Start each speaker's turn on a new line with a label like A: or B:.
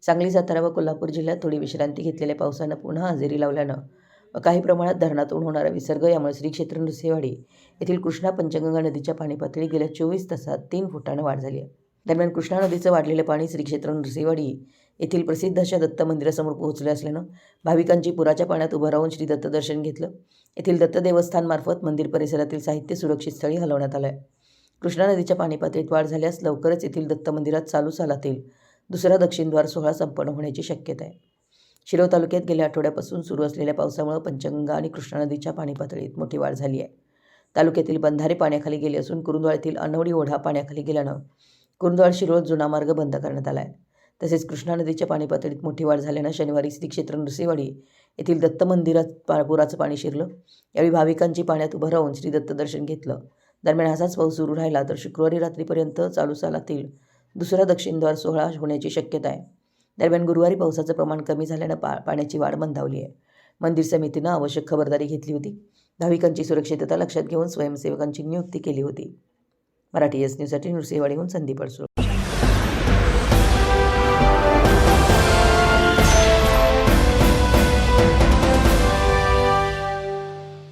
A: सांगली, सातारा व कोल्हापूर जिल्ह्यात थोडी विश्रांती घेतलेल्या पावसानं पुन्हा हजेरी लावल्यानं व काही प्रमाणात धरणातून होणारा विसर्ग यामुळे श्री क्षेत्र नृसिंहवाडी येथील कृष्णा पंचगंगा नदीच्या पाणी पातळी गेल्या 24 तासात 3 फुटानं वाढ झाली आहे. दरम्यान कृष्णा नदीचं वाढलेलं पाणी श्री क्षेत्र नृसिंहवाडी येथील प्रसिद्ध अशा दत्त मंदिरासमोर पोहोचले असल्यानं भाविकांची पुराच्या पाण्यात उभं राहून श्री दत्त दर्शन घेतलं. येथील दत्त देवस्थानमार्फत मंदिर परिसरातील साहित्य सुरक्षित स्थळी हलवण्यात आलं आहे. कृष्णा नदीच्या पाणी पातळीत वाढ झाल्यास लवकरच येथील दत्त मंदिरात चालू सालातील दुसरा दक्षिणद्वार सोहळा संपन्न होण्याची शक्यता आहे. शिरोळ तालुक्यात गेल्या आठवड्यापासून सुरू असलेल्या पावसामुळे पंचगंगा आणि कृष्णा नदीच्या पाणी पातळीत मोठी वाढ झाली आहे. तालुक्यातील बंधारे पाण्याखाली गेले असून कुरुंदवाड अनवडी ओढा पाण्याखाली गेल्यानं कुरुंदवाड शिरोळ जुना मार्ग बंद करण्यात आला आहे. तसेच कृष्णा नदीच्या पाणी पातळीत मोठी वाढ झाल्यानं शनिवारी श्री क्षेत्र नृसिंहवाडी येथील दत्त मंदिरात पुराचं पाणी शिरलं. यावेळी भाविकांची पाण्यात उभं राहून श्री दत्त दर्शन घेतलं. दरम्यान असाच पाऊस सुरू राहिला तर शुक्रवारी रात्रीपर्यंत चालू सालातील दुसरा दक्षिणद्वार सोहळा होण्याची शक्यता आहे. दरम्यान गुरुवारी पावसाचं प्रमाण कमी झाल्यानं पाण्याची वाढ मंदावली आहे. मंदिर समितीनं आवश्यक खबरदारी घेतली होती. भाविकांची सुरक्षितता लक्षात घेऊन स्वयंसेवकांची नियुक्ती केली होती. मराठी एस न्यूजसाठी नृसिंहवाडीहून संदीप अडसूळ.